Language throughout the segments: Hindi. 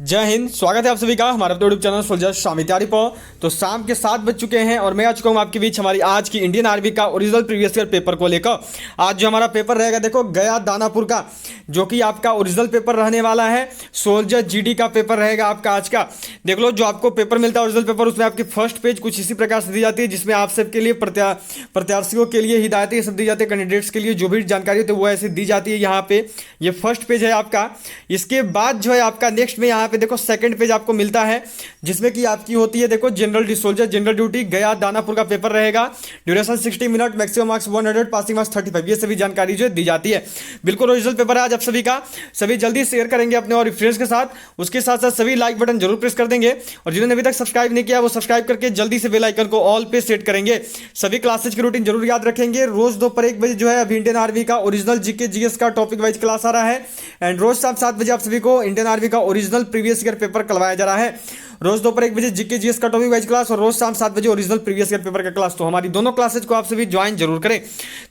जय हिंद। स्वागत है आप सभी का हमारे यूट्यूब चैनल सोल्जर शामी तैयारी पर। तो शाम के 7 बज चुके हैं और मैं आ चुका हूं आपके बीच हमारी आज की इंडियन आर्मी का ओरिजिनल प्रीवियस ईयर पेपर को लेकर। आज जो हमारा पेपर रहेगा देखो गया दानापुर का, जो कि आपका ओरिजिनल पेपर रहने वाला है। सोल्जर जीडी का पेपर रहेगा आपका आज का। देख लो जो आपको पेपर मिलता है ओरिजिनल पेपर, उसमें आपकी फर्स्ट पेज कुछ इसी प्रकार से दी जाती है, जिसमें आप सबके लिए प्रत्याशियों के लिए हिदायतें सब दी जाती है। कैंडिडेट्स के लिए जो भी जानकारी होती है वो ऐसे दी जाती है। यहाँ पे ये फर्स्ट पेज है आपका। इसके बाद जो है आपका नेक्स्ट में यहाँ पे देखो सेकंड पेज आपको मिलता है, जिसमें कि आपकी होती है देखो जनरल सोल्जर जनरल ड्यूटी गया दानापुर का पेपर रहेगा। Duration 60 minute, maximum marks 100, passing marks 35। ये सभी जानकारी जो दी जाती है। बिल्कुल ओरिजिनल पेपर है आज आप सभी का। सभी जल्दी शेयर करेंगे अपने और फ्रेंड्स के साथ। उसके साथ साथ सभी लाइक बटन जरूर प्रेस कर देंगे, और जिन्होंने अभी तक सब्सक्राइब नहीं किया वो सब्सक्राइब करके जल्दी से बेल आइकन को ऑल पे सेट करेंगे। सभी क्लासेज की रूटीन जरूर याद रखेंगे। रोज दोपहर 1 बजे जो है अभी इंडियन आर्मी का ओरिजिनल जीके जीएस का टॉपिक वाइज क्लास आ रहा है, एंड रोज शाम 7 बजे आप सभी को इंडियन आर्मी का ओरिजिनल प्रीवियस ईयर पेपर करवाया जा रहा है। रोज दोपहर 1 बजे जीके जीएस का टॉपिक वाइज क्लास और रोज शाम 7 बजे ओरिजिनल प्रीवियस ईयर पेपर का क्लास। तो हमारी दोनों क्लासेज को आप सभी ज्वाइन जरूर करें।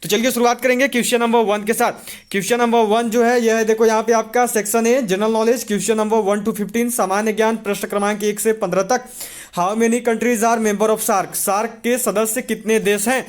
तो चलिए शुरुआत करेंगे क्वेश्चन नंबर 1 के साथ। क्वेश्चन नंबर 1 जो है यह है देखो यहाँ पे आपका सेक्शन है general knowledge. Question number 1 to 15 सामान्य ज्ञान, प्रश्न क्रमांक 1 से 15 तक। How many countries are member of SAARC? SAARC के सदस्य कितने देश हैं?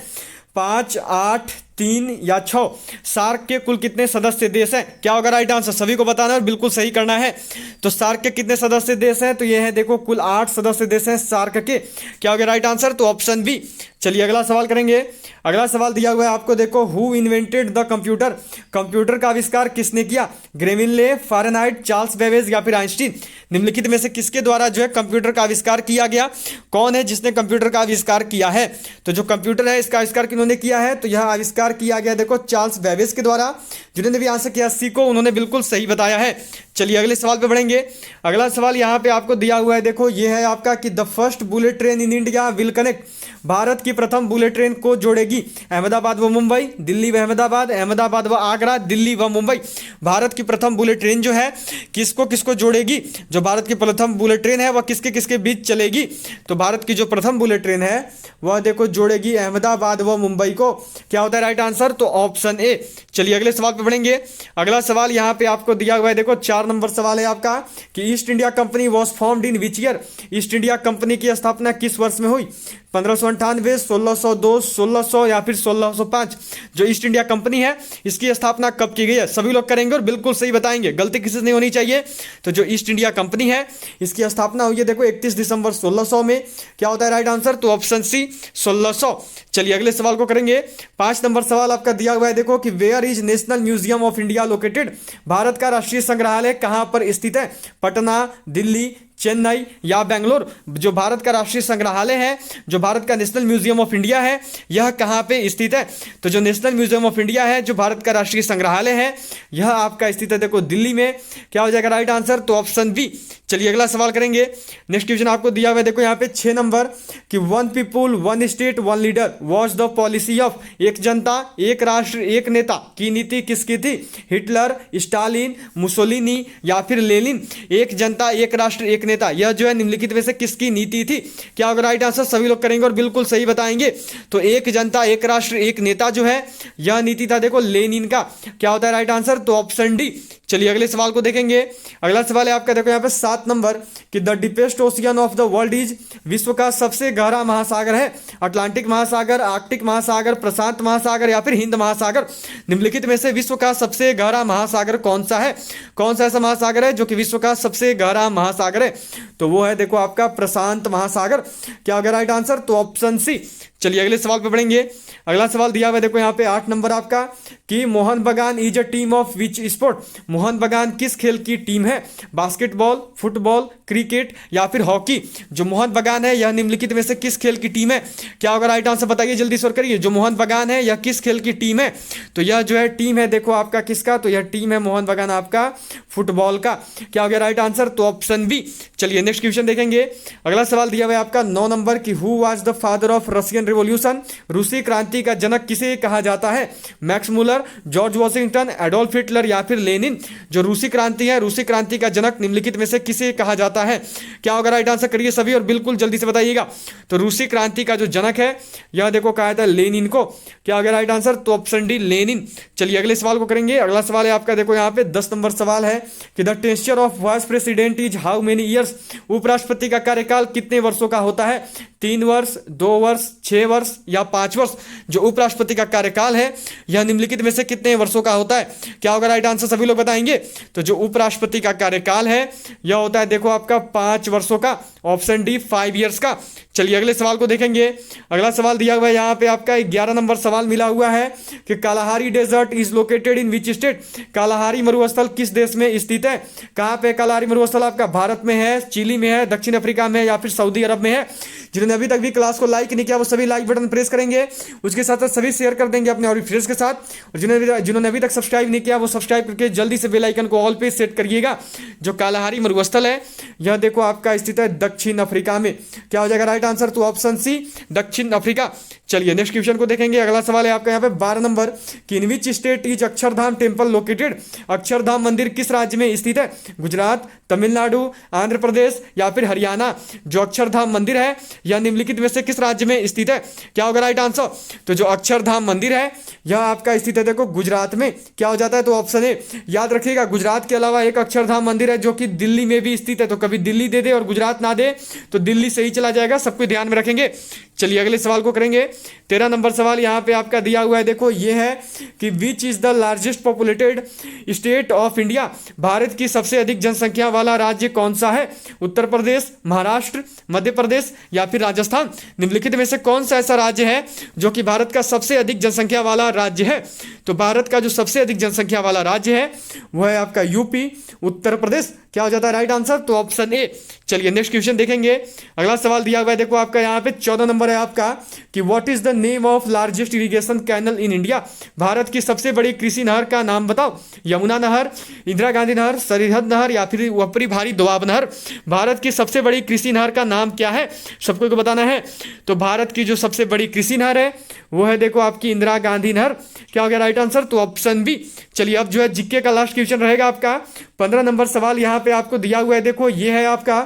5, 8, 3 या 6? सार्क के कुल कितने सदस्य देश हैं? क्या होगा राइट आंसर? सभी को बताना है और बिल्कुल सही करना है। तो सार्क के कितने सदस्य देश हैं? तो ये है देखो कुल 8 सदस्य देश हैं सार्क के। क्या होगा राइट आंसर? तो ऑप्शन बी। चलिए अगला सवाल करेंगे। अगला सवाल दिया हुआ है आपको देखो, who invented the computer? Computer का आविष्कार किसने किया? ग्रेमिले, फारेनहाइट, चार्ल्स बेबेज या फिर आइंस्टीन? निम्नलिखित में से किसके द्वारा जो है कंप्यूटर का आविष्कार किया गया? कौन है जिसने कंप्यूटर का आविष्कार किया है? तो जो कंप्यूटर है इसका आविष्कार किन्होंने किया है? तो यह आविष्कार किया गया देखो चार्ल्स बेबेज के द्वारा। जिन्होंने भी आंसर किया सी को, उन्होंने बिल्कुल सही बताया है। चलिए अगले सवाल पे बढ़ेंगे। अगला सवाल यहाँ पे आपको दिया हुआ है देखो, ये है आपका कि the first bullet train in India will connect? Bharat की प्रथम बुलेट ट्रेन को जोड़ेगी अहमदाबाद व मुंबई, दिल्ली व अहमदाबाद, अहमदाबाद व आगरा, दिल्ली व मुंबई। भारत की प्रथम बुलेट ट्रेन जो है किसको किसको जोड़ेगी? जो भारत की प्रथम बुलेट ट्रेन है वह किसके किसके बीच चलेगी? तो भारत की जो प्रथम बुलेट ट्रेन है वह देखो जोड़ेगी अहमदाबाद व मुंबई को। क्या होता है राइट आंसर? तो ऑप्शन ए। चलिए अगले सवाल पे बढ़ेंगे। अगला सवाल यहाँ पे आपको दिया हुआ है देखो 4 नंबर सवाल है आपका कि east India company was formed in which year? East India company की स्थापना किस वर्ष में हुई? 1598, 1602, 1600 या फिर 1605? जो ईस्ट इंडिया कंपनी है इसकी स्थापना कब की गई है? सभी लोग करेंगे और बिल्कुल सही बताएंगे, गलती किसी से नहीं होनी चाहिए। तो जो ईस्ट इंडिया कंपनी है इसकी स्थापना हुई है देखो 31 दिसंबर 1600 में। क्या होता है राइट आंसर? तो ऑप्शन सी 1600। चलिए अगले सवाल को करेंगे। 5 नंबर सवाल आपका दिया हुआ है देखो कि where is national museum of India located? Bharat का राष्ट्रीय संग्रहालय कहां पर स्थित है? पटना, दिल्ली, चेन्नई या बेंगलोर? जो भारत का राष्ट्रीय संग्रहालय है, जो भारत का नेशनल म्यूजियम ऑफ इंडिया है, यह कहां पे स्थित है? तो जो नेशनल म्यूजियम ऑफ इंडिया है, जो भारत का राष्ट्रीय संग्रहालय है, यह आपका स्थित है देखो दिल्ली में। क्या हो जाएगा राइट आंसर? तो ऑप्शन बी। चलिए अगला सवाल करेंगे। नेक्स्ट क्वेश्चन आपको दिया हुआ है देखो यहाँ पे 6 नंबर कि 1 people 1 state 1 leader was the policy of? एक जनता एक राष्ट्र एक नेता की नीति किसकी थी? हिटलर, स्टालिन, मुसोलिनी या फिर लेनिन? एक जनता एक राष्ट्र एक नेता, यह जो है निम्नलिखित में से किसकी नीति थी? क्या होगा राइट आंसर? सभी लोग करेंगे और बिल्कुल सही बताएंगे। तो एक जनता एक राष्ट्र एक नेता जो है यह नीति था देखो लेनिन का। क्या होता है राइट आंसर? तो ऑप्शन डी। चलिए अगले सवाल को देखेंगे। अगला सवाल है आपका देखो यहाँ पे 7 नंबर कि the deepest ocean of the world is? विश्व का सबसे गहरा महासागर है अटलांटिक महासागर, आर्कटिक महासागर, प्रशांत महासागर या फिर हिंद महासागर? निम्नलिखित में से विश्व का सबसे गहरा महासागर कौन सा है? कौन सा ऐसा महासागर है जो कि विश्व का सबसे गहरा महासागर है? तो वो है देखो आपका प्रशांत महासागर। क्या होगा राइट आंसर? तो ऑप्शन सी। चलिए अगले सवाल पे बढ़ेंगे। अगला सवाल दिया हुआ है देखो यहाँ पे 8 नंबर आपका कि मोहन बगान is a team of which sport? Mohan बगान किस खेल की टीम है? बास्केटबॉल, फुटबॉल, क्रिकेट या फिर हॉकी? जो मोहन बगान है यह निम्नलिखित में से किस खेल की टीम है? क्या होगा राइट आंसर? बताइए जल्दी से करिए। जो मोहन बगान है यह किस खेल की टीम है? तो यह जो है टीम है देखो आपका किसका? तो यह टीम है मोहन बगान आपका फुटबॉल का। क्या हो गया राइट आंसर? तो ऑप्शन बी। चलिए नेक्स्ट क्वेश्चन देखेंगे। अगला सवाल दिया हुआ है आपका 9 नंबर की who was the father of Russian revolution? रूसी क्रांति का जनक किसे कहा जाता है? Max Muller, George Washington, Adolf Hitler या फिर लेनिन? जो रूसी क्रांति है, रूसी क्रांति का जनक निम्नलिखित में से किसे कहा जाता है? क्या होगा राइट आंसर? करिए सभी और बिल्कुल जल्दी से बताइएगा। तो रूसी क्रांति का जो जनक है? यह देखो कहा था लेनिन को। क्या हो गया राइट आंसर? तो ऑप्शन डी लेनिन। चलिए अगले सवाल को करेंगे। अगला सवाल है आपका, देखो यहाँ पे 10 नंबर सवाल है कि the tenure of vice president is how many years? उपराष्ट्रपति का कार्यकाल कितने वर्षों का होता है? 3 वर्ष, 2 वर्ष, 6 वर्ष या 5 वर्ष? जो उपराष्ट्रपति का कार्यकाल है यह निम्नलिखित में से कितने वर्षों का होता है? क्या होगा राइट आंसर? सभी लोग बताएंगे। तो जो उपराष्ट्रपति का कार्यकाल है यह होता है देखो आपका 5 वर्षों का, ऑप्शन डी 5 ईयर्स का। चलिए अगले सवाल को देखेंगे। अगला सवाल दिया हुआ है यहाँ पे आपका 11 नंबर सवाल मिला हुआ है कि Kalahari desert is located in which state? Kalahari मरुस्थल किस देश में स्थित है? कहाँ पे कालाहारी मरुस्थल? आपका भारत में है, चिली में है, दक्षिण अफ्रीका में या फिर सऊदी अरब में है? जिन्होंने अभी तक भी क्लास को लाइक नहीं किया वो सभी लाइक बटन प्रेस करेंगे, उसके साथ साथ सभी शेयर कर देंगे अपने और फ्रेंड्स के साथ। और जिन्होंने अभी तक सब्सक्राइब नहीं किया वो सब्सक्राइब करके जल्दी से बेल आइकन को ऑल पे सेट करिएगा। जो कालाहारी मरुस्थल है यह देखो आपका स्थित है दक्षिण अफ्रीका में। क्या हो जाएगा राइट आंसर? तो ऑप्शन सी दक्षिण अफ्रीका। चलिए नेक्स्ट क्वेश्चन को देखेंगे। अगला सवाल है आपका यहाँ पे 12 नंबर कि in which state is Akshardham temple located? Akshardham मंदिर किस राज्य में स्थित है? गुजरात, तमिलनाडु, आंध्र प्रदेश या फिर हरियाणा? जो अक्षरधाम मंदिर है यह निम्नलिखित में से किस राज्य में स्थित है? क्या होगा राइट आंसर? तो जो अक्षरधाम मंदिर है यह आपका स्थित है देखो गुजरात में। क्या हो जाता है? तो ऑप्शन ए। याद रखिएगा गुजरात के अलावा एक अक्षरधाम मंदिर है जो कि दिल्ली में भी स्थित है, तो कभी दिल्ली दे दे और गुजरात ना दे तो दिल्ली से ही चला जाएगा, सबको ध्यान में रखेंगे। चलिए अगले सवाल को करेंगे। 13 नंबर सवाल यहाँ पे आपका दिया हुआ है, देखो ये है कि which is the largest populated state of India? Bharat की सबसे अधिक जनसंख्या वाला राज्य कौन सा है? उत्तर प्रदेश, महाराष्ट्र, मध्य प्रदेश या फिर राजस्थान? निम्नलिखित में से कौन सा ऐसा राज्य है जो कि भारत का सबसे अधिक जनसंख्या वाला राज्य है? तो भारत का जो सबसे अधिक जनसंख्या वाला राज्य है वह है आपका यूपी, उत्तर प्रदेश। क्या हो जाता है राइट आंसर? तो ऑप्शन ए। चलिए नेक्स्ट क्वेश्चन देखेंगे। अगला सवाल दिया हुआ है देखो आपका यहाँ पे 14 नंबर है आपका कि what is the name of largest irrigation canal in India? Bharat की सबसे बड़ी कृषि नहर का नाम बताओ। यमुना नहर, इंदिरा गांधी नहर, सरहिंद नहर या फिर ऊपरी भारी दोआब नहर? भारत की सबसे बड़ी कृषि नहर का नाम क्या है? सबको को बताना है। तो भारत की जो सबसे बड़ी कृषि नहर है वो है देखो आपकी इंदिरा गांधी नहर। क्या हो गया राइट आंसर? तो ऑप्शन बी। चलिए अब जो है जीके का लास्ट क्वेश्चन रहेगा आपका 15 नंबर सवाल यहाँ पे आपको दिया हुआ है, देखो ये है आपका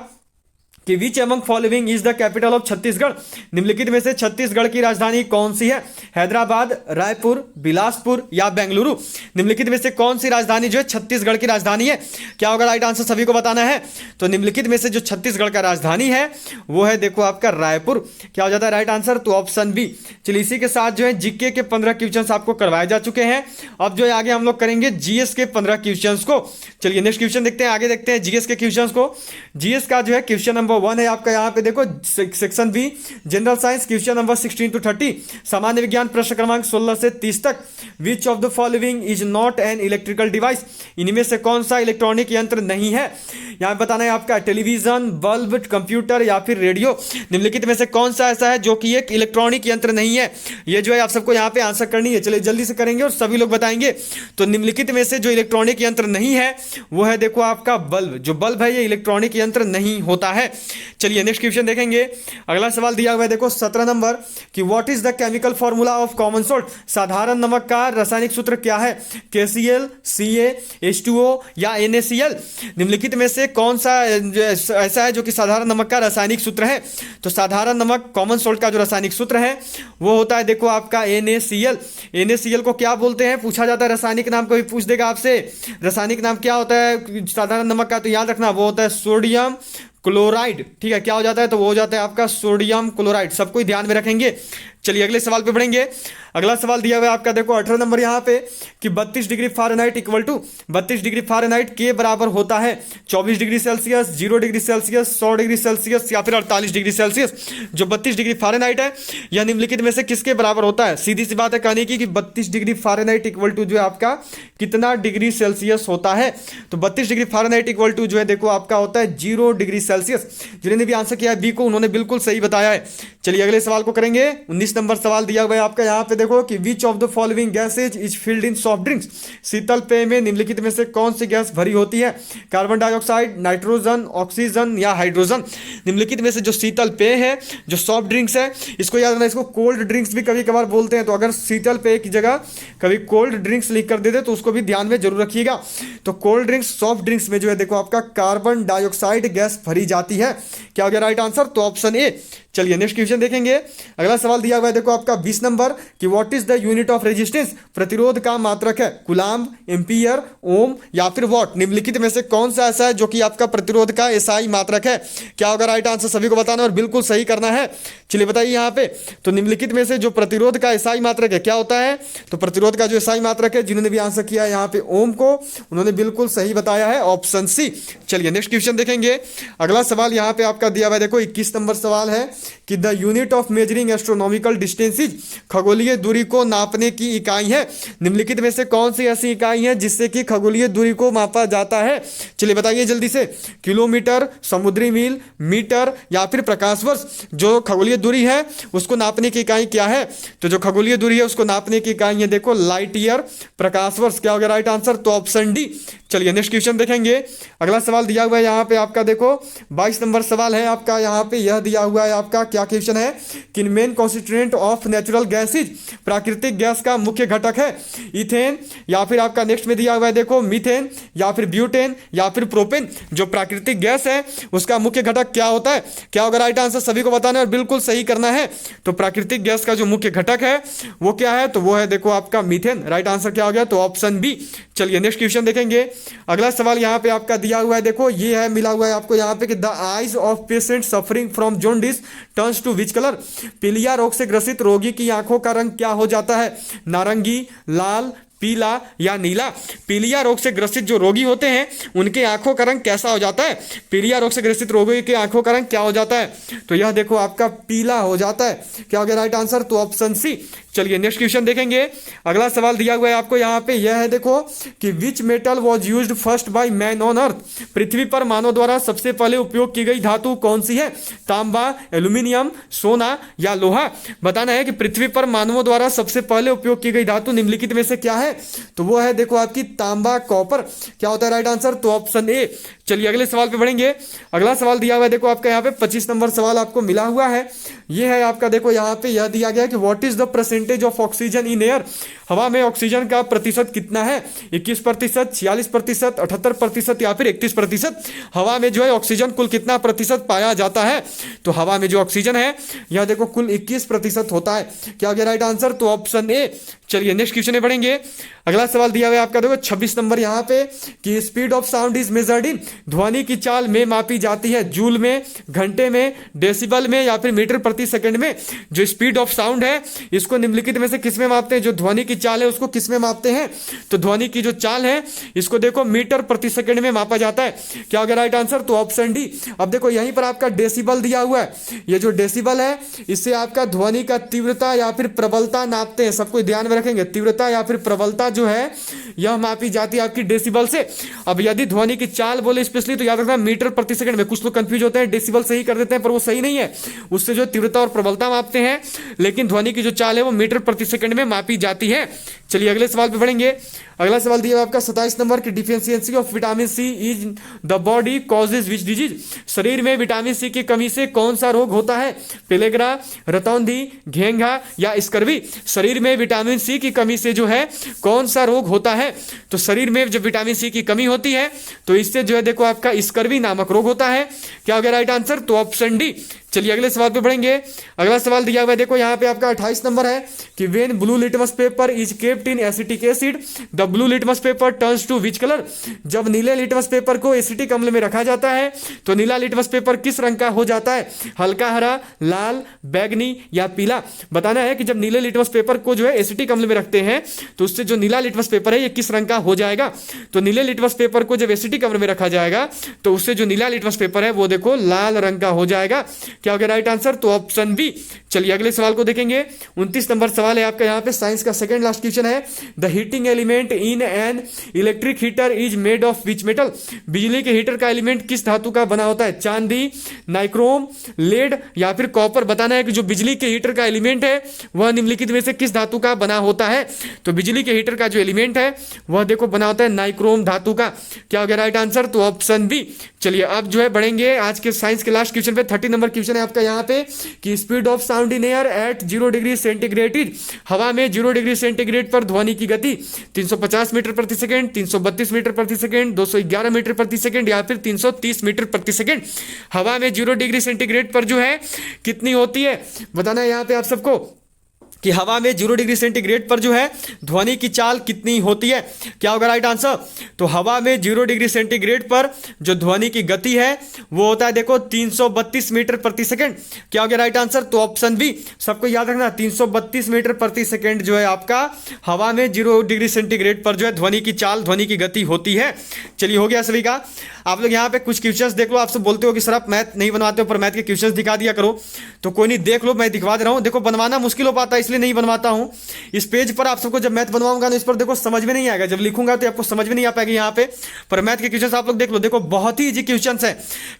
कि which among following is the capital of Chhattisgarh? निम्नलिखित में से छत्तीसगढ़ की राजधानी कौन सी है? हैदराबाद, रायपुर, बिलासपुर या बेंगलुरु? निम्नलिखित में से कौन सी राजधानी जो है छत्तीसगढ़ की राजधानी है? क्या होगा राइट आंसर? सभी को बताना है। तो निम्नलिखित में से जो छत्तीसगढ़ का राजधानी है वो है देखो आपका रायपुर। क्या हो जाता है राइट आंसर? तो ऑप्शन बी। चलिए इसी के साथ जो है जीके के 15 क्वेश्चन आपको करवाए जा चुके हैं। अब जो है आगे हम लोग करेंगे जीएस के 15 क्वेश्चन को। चलिए नेक्स्ट क्वेश्चन देखते हैं, आगे देखते हैं जीएस के क्वेश्चन को। जीएस का जो है क्वेश्चन नंबर 1 है आपका यहाँ पे देखो section B general science, question number 16 to 30, सामान्य विज्ञान प्रश्न क्रमांक 16 से 30 तक। विच of the following is not an electrical device? इनमें से कौन सा इलेक्ट्रॉनिक यंत्र नहीं है? यहाँ पे बताना है आपका टेलीविजन, बल्ब, कंप्यूटर या फिर रेडियो? निम्नलिखित में से कौन सा ऐसा है जो कि एक इलेक्ट्रॉनिक यंत्र नहीं है? ये जो है आप सबको यहाँ पे आंसर करनी है। चलिए जल्दी से करेंगे और सभी लोग बताएंगे। तो निम्नलिखित में से जो इलेक्ट्रॉनिक यंत्र नहीं है वो है देखो आपका बल्ब। जो बल्ब है ये इलेक्ट्रॉनिक यंत्र नहीं होता है। चलिए नेक्स्ट क्वेश्चन देखेंगे। अगला सवाल दिया हुआ है देखो 17 नंबर कि what is the chemical formula of common salt? साधारण नमक का रासायनिक सूत्र क्या है? KCl, Ca, H2O या NaCl? निम्नलिखित में से कौन सा ऐसा है जो कि साधारण नमक का रासायनिक सूत्र है? तो साधारण नमक कॉमन सॉल्ट का जो रासायनिक सूत्र है वो होता है देखो आपका NaCl। NaCl को क्या बोलते हैं पूछा जाता है, रासायनिक नाम कभी पूछ देगा आपसे। रासायनिक नाम क्या होता है साधारण नमक का? तो याद रखना वो होता है सोडियम क्लोराइड। ठीक है, क्या हो जाता है? तो वो हो जाता है आपका सोडियम क्लोराइड। सबको ध्यान में रखेंगे। चलिए अगले सवाल पे बढ़ेंगे। अगला सवाल दिया हुआ है आपका देखो 18 नंबर यहाँ पे कि 32 degree Fahrenheit equal to 32 degree Fahrenheit के बराबर होता है 24 degree Celsius, 0 degree Celsius, 100 degree Celsius या फिर 48 डिग्री सेल्सियस? जो 32 डिग्री फ़ारेनहाइट है यह निम्नलिखित में से किसके बराबर होता है? सीधी सी बात है कहने की कि 32 डिग्री फ़ारेनहाइट इक्वल टू जो है आपका कितना डिग्री सेल्सियस होता है? तो 32 डिग्री फ़ारेनहाइट इक्वल टू जो है देखो आपका होता है 0 डिग्री सेल्सियस। जिन्होंने भी आंसर किया है बी को उन्होंने बिल्कुल सही बताया है। चलिए अगले सवाल को करेंगे। 19 नंबर सवाल दिया हुआ है आपका यहाँ पे देखो कि which of the following gases is filled in soft drinks? शीतल पेय में निम्नलिखित में से कौन सी गैस भरी होती है? कार्बन डाइऑक्साइड, नाइट्रोजन, ऑक्सीजन या हाइड्रोजन? निम्नलिखित में से जो शीतल पेय है, जो सॉफ्ट ड्रिंक्स है, इसको याद रखना, इसको कोल्ड ड्रिंक्स भी कभी कभार बोलते हैं। तो अगर शीतल पेय की जगह कभी कोल्ड ड्रिंक्स लिख कर देते तो उसको भी ध्यान में जरूर रखिएगा। तो कोल्ड ड्रिंक्स, सॉफ्ट ड्रिंक्स में जो है देखो आपका कार्बन डाइऑक्साइड गैस भरी जाती है। क्या हो गया राइट आंसर? तो ऑप्शन ए। चलिए नेक्स्ट क्वेश्चन क्वेश्चन देखेंगे। अगला सवाल दिया हुआ है देखो आपका 20 नंबर कि what is the unit of resistance, प्रतिरोध का मात्रक है कूलाम्ब, एम्पियर, ओम या फिर वॉट। निम्नलिखित में से कौन सा ऐसा है जो कि आपका प्रतिरोध का एसआई मात्रक है। क्या होगा राइट आंसर, सभी को बताना और बिल्कुल सही करना है। चलिए बताइए यहाँ पे, तो निम्नलिखित में से जो प्रतिरोध का एसआई मात्रक है क्या होता है, तो प्रतिरोध का जो एसआई मात्रक है, जिन्होंने भी आंसर किया है यहाँ पे ओम को, उन्होंने बिल्कुल सही बताया है, ऑप्शन सी। चलिए नेक्स्ट क्वेश्चन देखेंगे। अगला सवाल यहाँ पे आपका दिया हुआ है देखो 21 नंबर सवाल है कि the unit of measuring astronomical distances, खगोलीय दूरी को नापने की इकाई है। निम्नलिखित में से कौन सी ऐसी इकाई है जिससे कि खगोलीय दूरी को मापा जाता है। चलिए बताइए जल्दी से, किलोमीटर, समुद्री मील, मीटर या फिर प्रकाश वर्ष। जो खगोलीय दूरी है उसको नापने की इकाई क्या है, तो जो खगोलीय दूरी है उसको नापने की इकाई है देखो लाइट ईयर, प्रकाश वर्ष। क्या होगा राइट आंसर, तो ऑप्शन डी। चलिए नेक्स्ट क्वेश्चन देखेंगे। अगला सवाल दिया हुआ है यहाँ पे आपका देखो 22 नंबर सवाल है आपका, यहाँ पे यह दिया हुआ है आपका क्या क्वेश्चन है कि main constituent of natural gases, प्राकृतिक गैस का मुख्य घटक है इथेन या फिर आपका नेक्स्ट में दिया हुआ है देखो मीथेन या फिर ब्यूटेन या फिर प्रोपेन। जो प्राकृतिक गैस है उसका मुख्य घटक क्या होता है। क्या होगा राइट आंसर, सभी को बताना है और बिल्कुल सही करना है। तो प्राकृतिक गैस का जो मुख्य घटक है वो क्या है, तो वो है देखो आपका मीथेन। राइट आंसर क्या हो गया, तो ऑप्शन बी। चलिए नेक्स्ट क्वेश्चन देखेंगे। अगला सवाल यहाँ पे आपका दिया हुआ है देखो, ये है मिला हुआ है आपको यहाँ पे कि the eyes of patient suffering from jaundice turns to which colour. पीलिया रोग से ग्रसित रोगी की आंखों का रंग क्या हो जाता है, नारंगी, लाल, पीला या नीला। पीलिया रोग से ग्रसित जो रोगी होते हैं उनके आंखों का रंग कैसा हो जाता है, पीलिया रोग से ग्रसित रोगी के आंखों का रंग क्या हो जाता है, तो यह देखो आपका पीला हो जाता है। क्या हो गया राइट आंसर, तो ऑप्शन सी। चलिए नेक्स्ट क्वेश्चन देखेंगे। अगला सवाल दिया हुआ है आपको यहाँ पे, यह है देखो कि which metal was used first by man on earth. पृथ्वी पर मानव द्वारा सबसे पहले उपयोग की गई धातु कौन सी है, तांबा, एल्यूमिनियम, सोना या लोहा। बताना है कि पृथ्वी पर मानवों द्वारा सबसे पहले उपयोग की गई धातु निम्नलिखित में से क्या है, तो वो है देखो आपकी तांबा, कॉपर। क्या होता है राइट आंसर, तो ऑप्शन ए। चलिए अगले सवाल पे बढ़ेंगे। अगला सवाल दिया हुआ है देखो आपका यहाँ पे 25 नंबर सवाल आपको मिला हुआ है। ये है आपका देखो यहाँ पे यह दिया गया है कि what is the percentage of oxygen in air. हवा में ऑक्सीजन का प्रतिशत कितना है, 21%, 46%, 78% या फिर 31%। हवा में जो है ऑक्सीजन कुल कितना प्रतिशत पाया जाता है, तो हवा में जो ऑक्सीजन है यह देखो कुल 21% होता है। क्या हो गया राइट आंसर, तो ऑप्शन ए। चलिए नेक्स्ट क्वेश्चन में बढ़ेंगे। अगला सवाल दिया हुआ है आपका देखो 26 नंबर यहाँ पे कि speed of sound is measured in. ध्वनि की चाल में मापी जाती है जूल में, घंटे में, डेसिबल में या फिर मीटर प्रति सेकंड में। जो स्पीड ऑफ साउंड है इसको निम्नलिखित में से किस में मापते हैं, जो ध्वनि की चाल है उसको किस में मापते हैं, तो ध्वनि की जो चाल है इसको देखो मीटर प्रति सेकंड में मापा जाता है। क्या हो गया राइट आंसर, तो ऑप्शन डी। अब देखो यहीं पर आपका डेसिबल दिया हुआ है, ये जो डेसिबल है इससे आपका ध्वनि का तीव्रता या फिर प्रबलता नापते हैं। सबको ध्यान में रखेंगे, तीव्रता या फिर प्रबलता जो है यह मापी जाती है आपकी डेसिबल से। अब यदि ध्वनि की चाल बोले स्पेशली तो याद रखना मीटर प्रति सेकंड में। कुछ लोग कंफ्यूज होते हैं, डेसिबल सही कर देते हैं पर वो सही नहीं है, उससे जो तीव्रता और प्रबलता मापते हैं, लेकिन ध्वनि की जो चाल है वो मीटर प्रति सेकंड में मापी जाती है। चलिए अगले सवाल पे बढ़ेंगे। अगला सवाल दिया आपका 27 नंबर की deficiency of vitamin C is the body causes which disease. शरीर में विटामिन सी की कमी से कौन सा रोग होता है, पेलेग्रा, रतौंधी, घेंघा या स्कर्वी। शरीर में विटामिन सी की कमी से जो है कौन सा रोग होता है, तो शरीर में जब विटामिन सी की कमी होती है तो इससे जो है देखो आपका स्कर्वी नामक रोग होता है। क्या हो गया राइट आंसर, तो ऑप्शन डी। चलिए अगले सवाल पे बढ़ेंगे। अगला सवाल दिया हुआ है देखो यहाँ पे आपका 28 नंबर है कि when blue litmus paper is kept in acetic acid the blue litmus paper turns to which colour. जब नीले लिटमस पेपर को एसिटिक अम्ल में रखा जाता है तो नीला लिटमस पेपर किस रंग का हो जाता है, हल्का हरा, लाल, बैगनी या पीला। बताना है कि जब नीले लिटमस पेपर को जो है एसिटिक अम्ल में रखते हैं तो उससे जो नीला लिटमस पेपर है ये किस रंग का हो जाएगा। तो नीले लिटमस पेपर को जब एसिटिक अम्ल में रखा जाएगा तो उससे जो नीला लिटमस पेपर है वो देखो लाल रंग का हो जाएगा। क्या हो गया राइट आंसर, तो ऑप्शन बी। चलिए अगले सवाल को देखेंगे। 29 नंबर सवाल है आपका यहाँ पे साइंस का सेकंड लास्ट क्वेश्चन है the heating element in an electric heater is made of which metal. बिजली के हीटर का एलिमेंट किस धातु का बना होता है, चांदी, नाइक्रोम, लेड या फिर कॉपर। बताना है कि जो बिजली के हीटर का एलिमेंट है वह निम्नलिखित में से किस धातु का बना होता है। तो बिजली के हीटर का जो एलिमेंट है वह देखो बना होता है नाइक्रोम धातु का। क्या हो गया राइट आंसर, तो ऑप्शन बी। चलिए अब जो है बढ़ेंगे आज के साइंस के लास्ट क्वेश्चन पे। 30 नंबर क्वेश्चन है आपका यहाँ पे कि speed of sound in air at 0 degree centigrade, हवा में 0 डिग्री सेंटीग्रेड पर ध्वनि की गति 350 मीटर प्रति सेकंड, 332 मीटर प्रति सेकंड, 211 मीटर प्रति सेकंड या फिर 330 मीटर प्रति सेकंड। हवा में 0 डिग्री सेंटीग्रेड पर जो है कितनी होती है बताना है यहाँ पे आप सबको कि हवा में 0 डिग्री सेंटीग्रेड पर जो है ध्वनि की चाल कितनी होती है। क्या होगा राइट आंसर? तो हवा में 0 डिग्री सेंटीग्रेड पर जो ध्वनि की गति है वो होता है देखो 332 मीटर प्रति सेकंड। क्या हो गया राइट आंसर? तो ऑप्शन बी, सबको याद रखना 332 मीटर प्रति सेकंड जो है आपका हवा में 0 डिग्री सेंटीग्रेड पर जो है ध्वनि की चाल, ध्वनि की गति होती है। चलिए हो गया सभी का। आप लोग यहाँ पे कुछ क्वेश्चंस देख लो। आप सब बोलते हो कि सर आप मैथ नहीं बनवाते हो पर मैथ के क्वेश्चंस दिखा दिया करो, तो कोई नहीं, देख लो, मैं दिखवा दे रहा हूँ। देखो बनवाना मुश्किल हो पाता है इसलिए नहीं बनवाता हूँ। इस पेज पर आप सबको जब मैथ बनवाऊंगा ना इस पर देखो समझ में नहीं आएगा, जब लिखूंगा तो आपको समझ में नहीं आ पाएगी यहाँ पे। पर मैथ के क्वेश्चंस आप लोग देख लो, देखो बहुत ही इजी क्वेश्चंस है।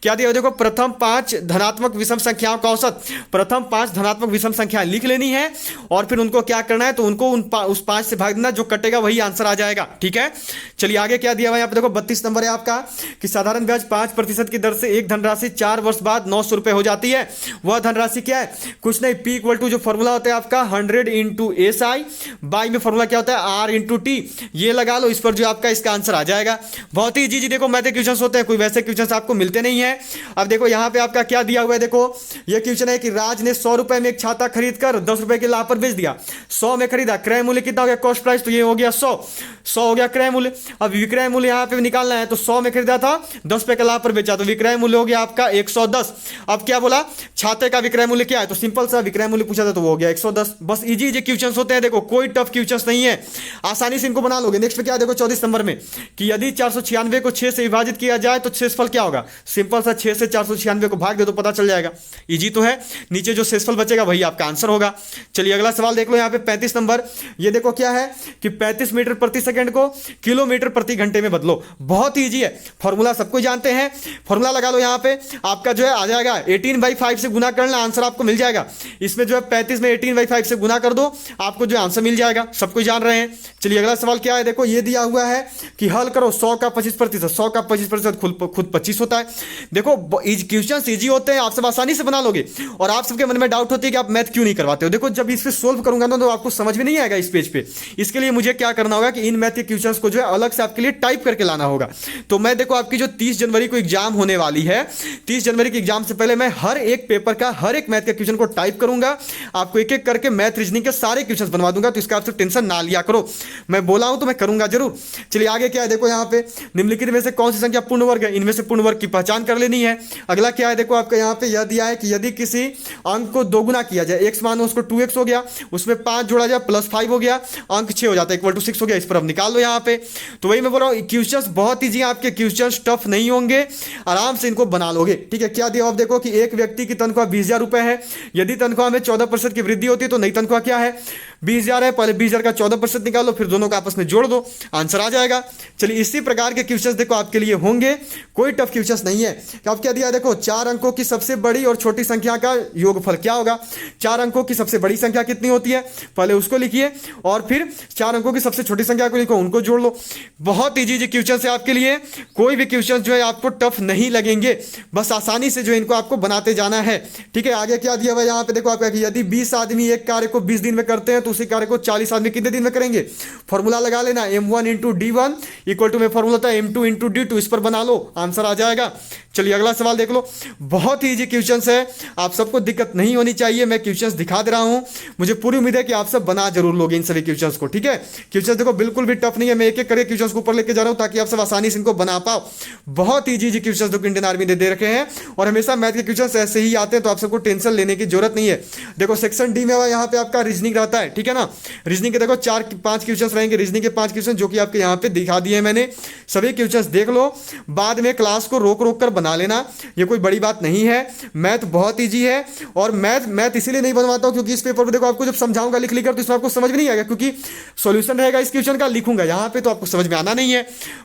क्या दिया देखो, प्रथम 5 धनात्मक विषम संख्याओं का औसत, प्रथम 5 धनात्मक विषम संख्याएं लिख लेनी है और फिर उनको क्या करना है, तो उनको उस 5 से भाग देना, जो कटेगा वही आंसर आ जाएगा। ठीक है, चलिए आगे क्या दिया हुआ है यहाँ पे देखो 32 नंबर है आपका कि साधारण ब्याज 5% की दर से एक धनराशि 4 वर्ष बाद 900 रुपए हो जाती है। वह धनराशि क्या है? कुछ नहीं, P इक्वल टू जो फॉर्मूला होता है आपका 100 इंटू SI, बाई में फॉर्मूला क्या होता है R इंटू T, ये लगा लो, इस पर जो आपका इसका आंसर आ जाएगा। बहुत ही इजी। देखो मैथ क्वेश्चन होते हैं, कोई वैसे क्वेश्चन आपको मिलते नहीं है। अब देखो यहाँ पे आपका क्या दिया हुआ है, देखो ये क्वेश्चन है कि राज ने 100 रुपए में एक छाता खरीद कर 10 रुपए के लाभ पर बेच दिया। 100 में खरीदा, क्रय मूल्य कितना हो गया, कॉस्ट प्राइस, तो ये हो गया 100 हो गया क्रय मूल्य। अब विक्रय मूल्य यहाँ पे निकालना है, तो 100 में खरीदा था, 10 रुपए के लाभ पर बेचा, तो विक्रय मूल्य हो गया आपका 110। अब क्या बोला, छाते का विक्रय मूल्य क्या है, तो सिंपल सा विक्रय मूल्य पूछा था तो वो हो गया 110। बस इजी इजी क्वेश्चंस होते हैं, देखो कोई टफ क्वेश्चंस नहीं है, आसानी से इनको बना लोगे। नेक्स्ट पे क्या देखो 34 नंबर में कि यदि 496 को 6 से विभाजित किया जाए तो शेषफल क्या होगा। सिंपल सा 6 से 496 को भाग दे तो पता चल जाएगा, इजी तो है। नीचे जो शेषफल बचेगा वही आपका आंसर होगा। चलिए अगला सवाल देख लो यहाँ पे 35 नंबर। ये देखो क्या है कि 35 मीटर प्रति सेकंड को किलोमीटर प्रति घंटे में बदलो। बहुत ईजी है, फॉर्मूला सबको जानते हैं, फॉर्मूला लगा लो। यहाँ पे आपका जो है आ जाएगा 18/5 से गुना करना, आंसर आपको मिल जाएगा। इसमें जो है 35 में 18/5 से गुना कर दो, आपको जो आंसर मिल जाएगा, सबको जान रहे हैं। चलिए अगला सवाल क्या है, देखो ये दिया हुआ है कि हल करो 100 का 25%, 100 का 25% खुद 25 होता है। देखो क्वेश्चन इजी होते हैं, आप सब आसानी से बना लोगे। और आप सबके मन में डाउट होती है कि आप मैथ क्यों नहीं करवाते हो, देखो जब इस पे सोल्व करूंगा ना तो आपको समझ में नहीं आएगा इस पेज पे। इसके लिए मुझे क्या करना होगा कि इन मैथ के क्वेश्चंस को जो है अलग से आपके लिए टाइप करके लाना होगा। तो मैं देखो आपकी जो 30 जनवरी को एग्जाम होने वाली है, 30 जनवरी के एग्जाम से पहले मैं हर एक पेपर का हर एक मैथ के क्वेश्चन को टाइप करूंगा, आपको एक एक करके मैथ रीजनिंग के सारे क्वेश्चन बनवा दूंगा। तो इसका आपसे टेंशन ना लिया करो, मैं बोला हूं तो मैं करूंगा जरूर। चलिए आगे क्या है देखो यहाँ पे निम्नलिखित में से कौन सी संख्या पूर्ण वर्ग है, इनमें से पूर्ण वर्ग की पहचान कर लेनी है। अगला क्या है देखो आपका यहाँ पे यह दिया है कि यदि किसी अंक को दोगुना किया जाए, x मानो उसको 2x हो गया, उसमें 5 जोड़ा जाए +5 हो गया, अंक 6 हो जाता है इक्वल टू 6 हो गया। इस पर अब निकाल लो यहाँ पे। तो वही मैं बोल रहा हूँ क्वेश्चंस बहुत ईजी, आपके क्वेश्चंस टफ नहीं होंगे, आराम से इनको बना लोगे। ठीक है, क्या दिया अब देखो कि एक व्यक्ति की तनख्वाह 20,000 रुपए है, यदि तनख्वाह में 14% की वृद्धि होती है तो नई तनख्वाह क्या है, 20,000 है। पहले 20,000 का 14% निकालो, फिर दोनों का आपस में जोड़ दो, आंसर आ जाएगा। चलिए इसी प्रकार के क्वेश्चंस देखो आपके लिए होंगे, कोई टफ क्वेश्चंस नहीं है। अब क्या दिया देखो 4 अंकों की सबसे बड़ी और छोटी संख्या का योगफल क्या होगा। 4 अंकों की सबसे बड़ी संख्या कितनी होती है, पहले उसको लिखिए और फिर 4 अंकों की सबसे छोटी संख्या को लिखो, उनको जोड़ लो। बहुत इजी क्वेश्चन है आपके लिए, कोई भी क्वेश्चन जो है आपको टफ नहीं लगेंगे, बस आसानी से जो इनको आपको बनाते जाना है। ठीक है, आगे क्या दिया हुआ है यहाँ पे देखो आपका कि यदि 20 आदमी एक कार्य को 20 दिन में करते हैं तो उसी कार्य को 40 आदमी कितने दिन में करेंगे। फॉर्मूला लगा लेना m1 into d1 equal to में फॉर्मूला होता है m2 इंटू d2, इस पर बना लो, आंसर आ जाएगा। चलिए अगला सवाल देख लो, बहुत ही इजी क्वेश्चंस है, आप सबको दिक्कत नहीं होनी चाहिए। मैं क्वेश्चंस दिखा दे रहा हूं, मुझे पूरी उम्मीद है कि आप सब बना जरूर लोगे इन सभी क्वेश्चंस को। ठीक है, क्वेश्चंस देखो बिल्कुल भी टफ नहीं है, मैं एक एक करके क्वेश्चंस को ऊपर लेके जा रहा हूं ताकि आप सब आसानी से इनको बना पाओ। बहुत इजी क्वेश्चंस जो इंडियन आर्मी ने दे रखे हैं और हमेशा मैथ के क्वेश्चंस ऐसे ही आते हैं, तो आप सबको टेंशन लेने की जरूरत नहीं है। देखो सेक्शन डी में यहाँ पे आपका रीजनिंग रहता है, ठीक है ना। रीजनिंग के देखो 4-5 क्वेश्चंस रहेंगे, रीजनिंग के 5 क्वेश्चन जो कि आपके यहाँ पे दिखा दिए मैंने, सभी क्वेश्चंस देख लो, बाद में क्लास को रोक रोक कर बना लेना, ये कोई बड़ी बात नहीं है। मैथ बहुत इजी है और मैथ इसीलिए नहीं बनवाता हूं क्योंकि इस पेपर पर देखो आपको जब समझाऊंगा लिख लिखकर तो इसमें आपको समझ में नहीं आएगा, क्योंकि सॉल्यूशन रहेगा इस क्वेश्चन का, लिखूंगा यहाँ पे तो आपको समझ में आना नहीं है।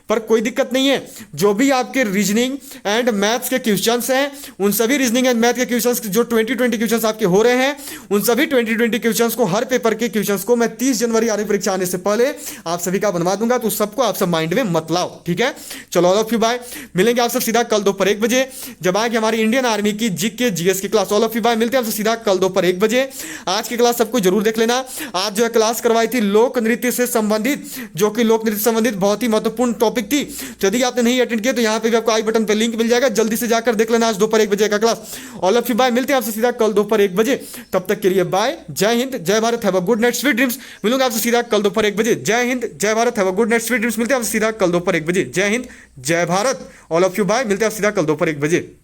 पर कोई दिक्कत नहीं है, जो भी आपके रीजनिंग एंड मैथ्स के क्वेश्चंस हैं, उन सभी रीजनिंग एंड मैथ के क्वेश्चंस जो 2020 क्वेश्चंस आपके हो रहे हैं, उन सभी 2020 क्वेश्चंस को, हर पेपर के क्वेश्चंस को मैं 30 जनवरी आर्मी परीक्षा आने से पहले आप सभी का बनवा दूंगा, तो सबको आप सब माइंड में मत लाओ, ठीक है। चलो ऑल ऑफ यू बाय, मिलेंगे आप सब सीधा कल दोपहर 1 बजे जब आएगी हमारी इंडियन आर्मी की जीके जीएस की class. All of you bye, मिलते हैं आपसे सीधा कल दोपहर 1 बजे। आज की क्लास सबको जरूर देख लेना। आज जो है क्लास करवाई थी लोक नृत्य से संबंधित, जो कि लोक नृत्य से संबंधित बहुत ही महत्वपूर्ण टॉपिक थी। तो यदि आपने नहीं अटेंड किया तो यहाँ पे भी आपको आई बटन पे लिंक मिल जाएगा, जल्दी से जाकर देख लेना आज दोपहर 1 बजे का class. All of you bye, मिलते हैं आपसे सीधा कल दोपहर 1 बजे। तब तक के लिए बाय, जय हिंद, जय Bharat, have a good night, sweet dreams. मिलूंगा आपसे सीधा कल दोपहर 1 बजे। जय हिंद, जय Bharat, have a good night, sweet dreams. मिलते हैं आपसे सीधा कल दोपहर 1 बजे। जय हिंद, जय Bharat, all of you bye, मिलते हैं आपसे सीधा कल दोपहर 1 बजे।